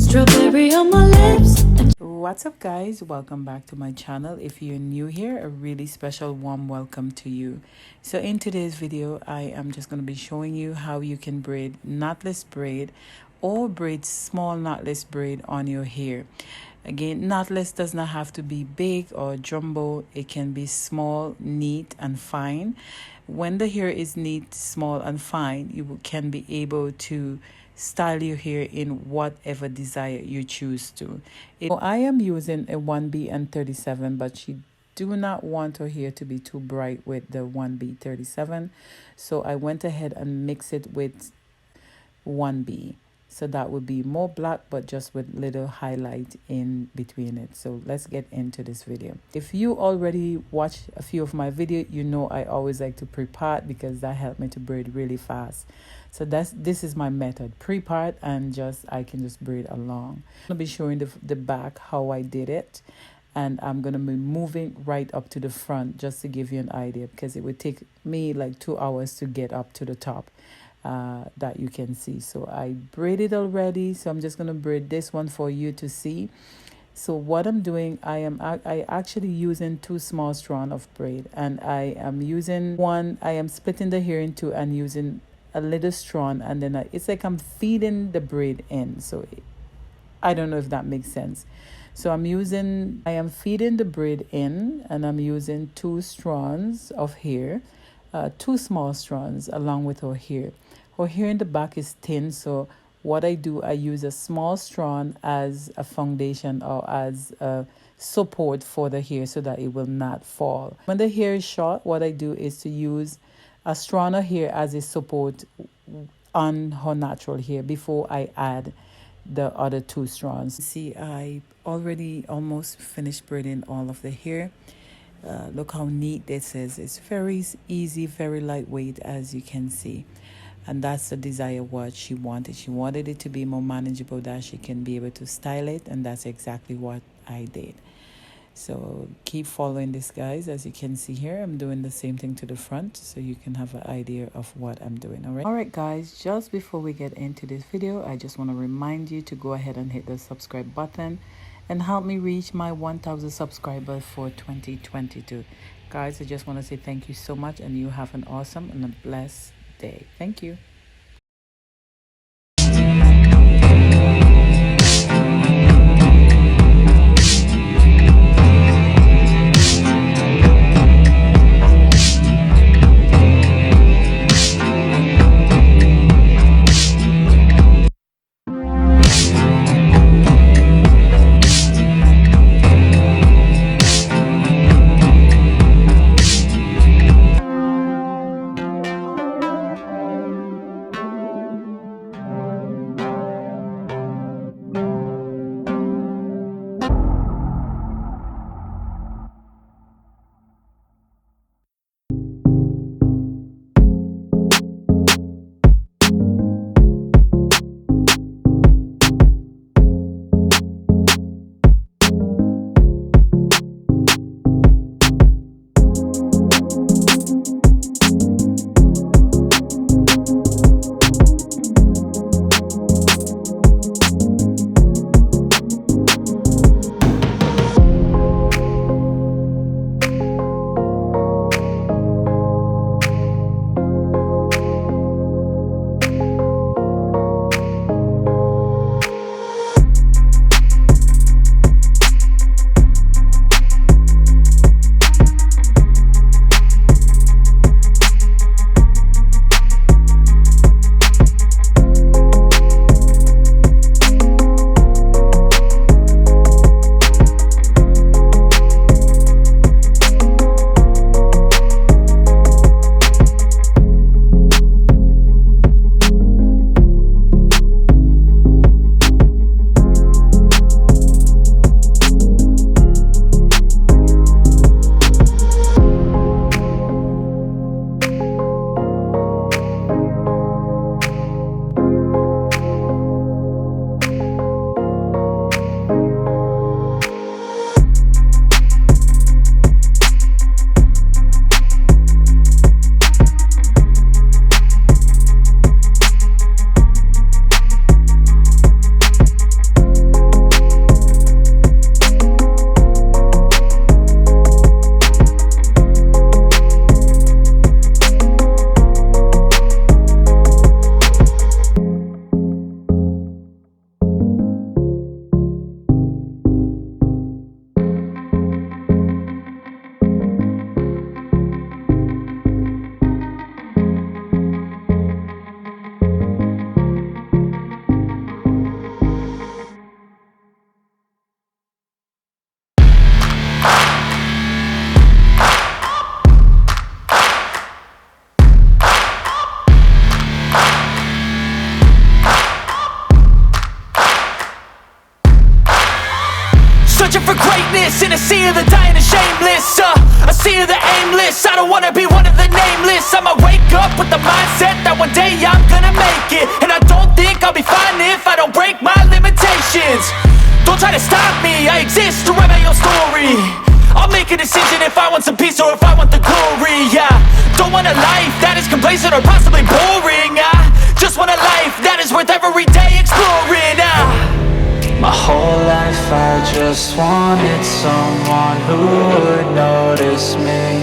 Strawberry on my lips. What's up, guys? Welcome back to my channel. If you're new here, a really special warm welcome to you. So in today's video, I am just going to be showing you how you can braid knotless braid or braid small knotless braid on your hair. Again, knotless does not have to be big or jumbo. It can be small, neat and fine. When the hair is neat, small and fine, you can be able to style your hair in whatever desire you choose to. I am using a 1B and 37, but she do not want her hair to be too bright with the 1B 37. So I went ahead and mixed it with 1B. So that would be more black, but just with little highlight in between it. So let's get into this video. If you already watched a few of my videos, you know I always like to pre-part because that helped me to braid really fast. So this is my method, pre-part, and I can just braid along. I'm gonna be showing the back how I did it, and I'm gonna be moving right up to the front just to give you an idea, because it would take me like 2 hours to get up to the top. That you can see. So I braided already, so I'm just going to braid this one for you to see. So what I'm doing, I actually using 2 small strands of braid, and I am using one. I am splitting the hair in two and using a little strand, and then it's like I'm feeding the braid in. So I don't know if that makes sense. So I am feeding the braid in, and I'm using 2 strands of hair, 2 small strands along with her hair. Her hair in the back is thin, so what I do, I use a small strand as a foundation or as a support for the hair so that it will not fall. When the hair is short, what I do is to use a strand of hair as a support on her natural hair before I add the other 2 strands. See, I already almost finished braiding all of the hair. Look how neat this is. It's very easy, very lightweight, as you can see. And that's the desire what she wanted. She wanted it to be more manageable, that she can be able to style it, and that's exactly what I did. So keep following this, guys. As you can see here, I'm doing the same thing to the front, so you can have an idea of what I'm doing. All right, guys, just before we get into this video, I just want to remind you to go ahead and hit the subscribe button and help me reach my 1,000 subscribers for 2022. Guys, I just want to say thank you so much, and you have an awesome and a blessed day. Thank you. lost in a sea of the dying and shameless, a sea of the aimless. I don't wanna be one of the nameless. I'ma wake up with the mindset that one day I'm gonna make it. And I don't think I'll be fine if I don't break my limitations. Don't try to stop me, I exist to write my own story. I'll make a decision if I want some peace or if I want the glory, yeah. Don't want a life that is complacent or possibly boring. I just want a life that is worth every day exploring. My whole life I just wanted someone who would notice me.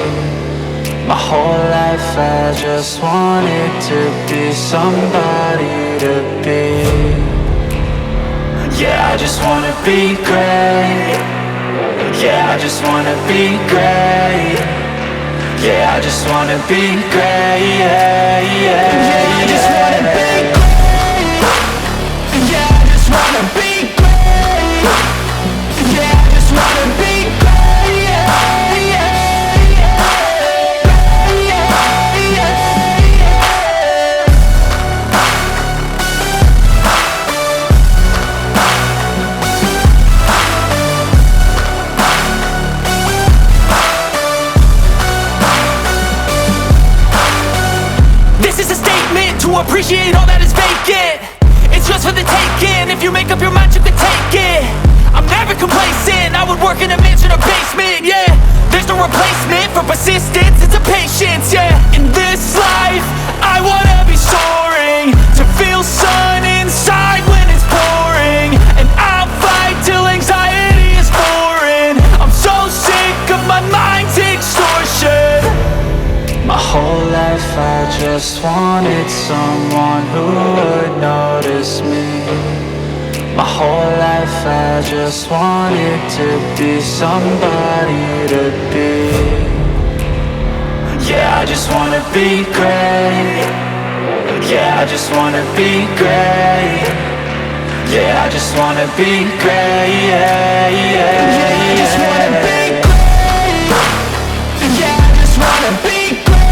My whole life I just wanted to be somebody to be. Yeah, I just wanna be great. Yeah, I just wanna be great. Yeah, I just wanna be great. Yeah, yeah, yeah, I just wanna be great. Yeah, I just wanna be great. Yeah, I just wanna be great. Yeah, yeah, yeah, yeah, yeah. This is a statement to appreciate all that is vacant. It's just for the taking. If you make up your mind, you can take it. I'm never complacent. I would work in a mansion or basement, yeah. There's no replacement for persistence, it's a patience, yeah. In this life, I wanna be soaring, to feel sun inside when it's pouring. And I'll fight till anxiety is foreign. I'm so sick of my mind's extortion. My whole life I just wanted someone who would notice me. My whole life I just wanted to be somebody to be. Yeah, I just wanna be great. Yeah, I just wanna be great. Yeah, I just wanna be great. Yeah, yeah, yeah, I just wanna be great. Yeah, I just wanna be great.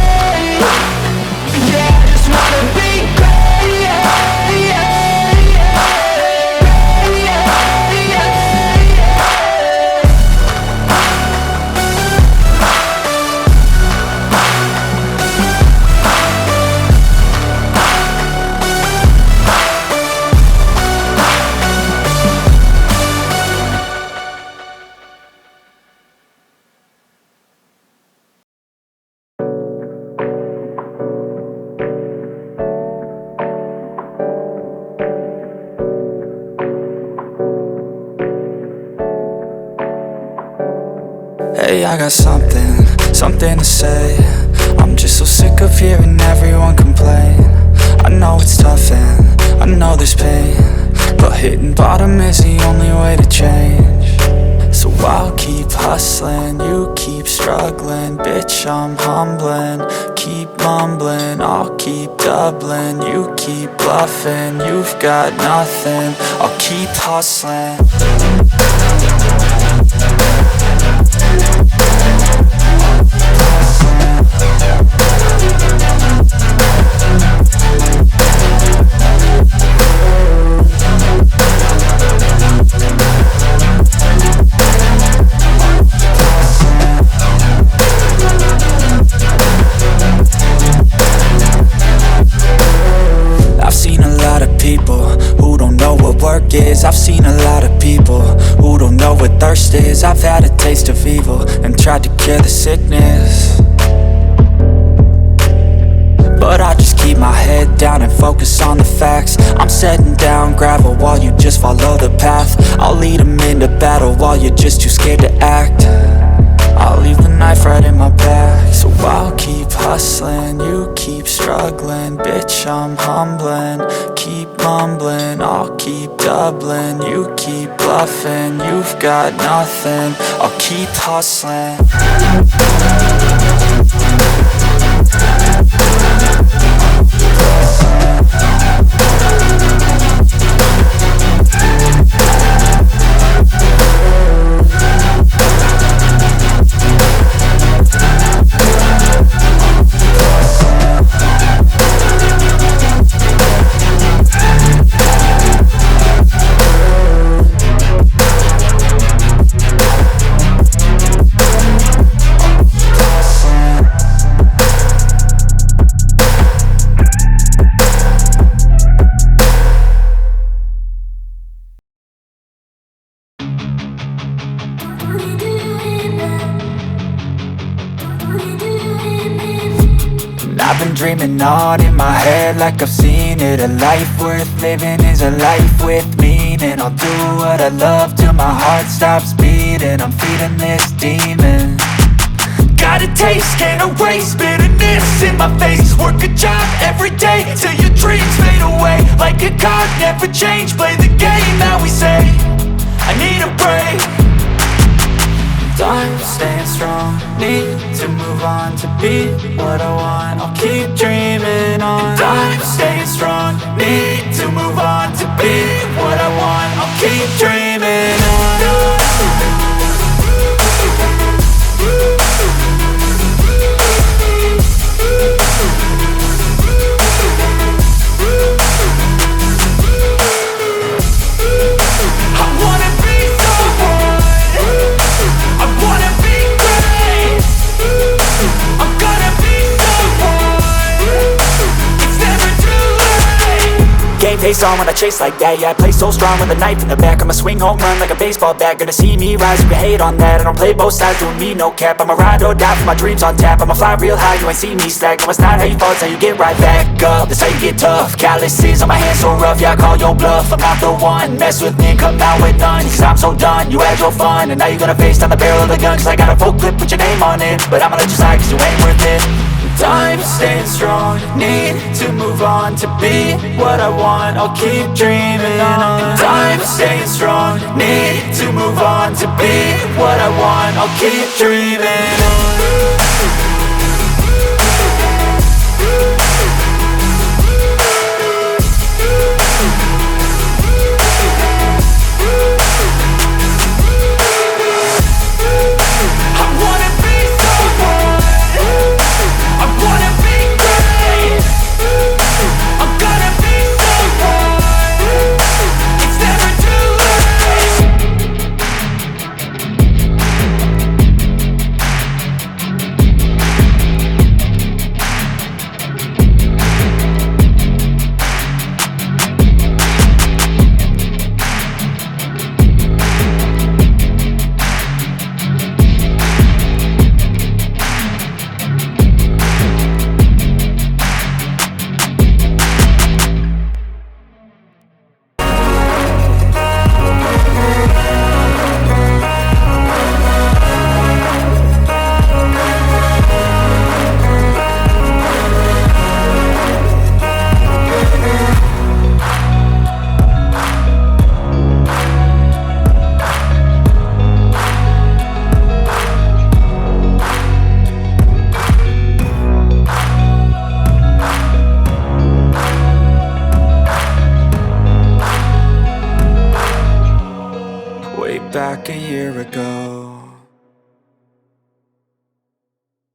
Yeah, I just wanna be great. Yeah, yeah. Hey, I got something to say. I'm just so sick of hearing everyone complain. I know it's tough and I know there's pain, but hitting bottom is the only way to change. So I'll keep hustling, you keep struggling. Bitch, I'm humbling, keep mumbling. I'll keep doubling, you keep bluffing. You've got nothing, I'll keep hustling. I've seen a lot of people who don't know what work is. I've seen a lot of people who don't know what thirst is. I've had a taste of evil and tried to cure the sickness, but I just keep my head down and focus on the facts. I'm setting down gravel while you just follow the path. I'll lead them into battle while you're just too scared to act. I'll leave the knife right in my back. So I'll keep hustling, you keep struggling. Bitch, I'm humbling, keep mumbling. I'll keep doubling, you keep bluffing. You've got nothing, I'll keep hustling. going on in my head like I've seen it. A life worth living is a life with meaning. I'll do what I love till my heart stops beating. I'm feeding this demon. Got a taste, can't erase bitterness in my face. Work a job every day till your dreams fade away. Like a card, never change, play the game that we say. I need a break. I'm staying strong, need to move on to be what I want. I'll keep dreaming on. I'm staying strong, need to move on to be what I want. I'll keep dreaming on. Face on when I chase like that. Yeah, I play so strong with a knife in the back. I'ma swing home run like a baseball bat. Gonna see me rise, you can hate on that. I don't play both sides, doing me no cap. I'ma ride or die for my dreams on tap. I'ma fly real high, you ain't see me slack. No, it's not how you fall, it's how you get right back up. That's how you get tough. Calluses on my hands so rough, yeah, I call your bluff. I'm not the one, mess with me and come out with none. Cause I'm so done, you had your fun. And now you're gonna face down the barrel of the gun. Cause I got a full clip with your name on it. But I'ma let you slide cause you ain't worth it. I'm staying strong, need to move on to be what I want. I'll keep dreaming on. I'm staying strong, need to move on to be what I want. I'll keep dreaming on. Back a year ago,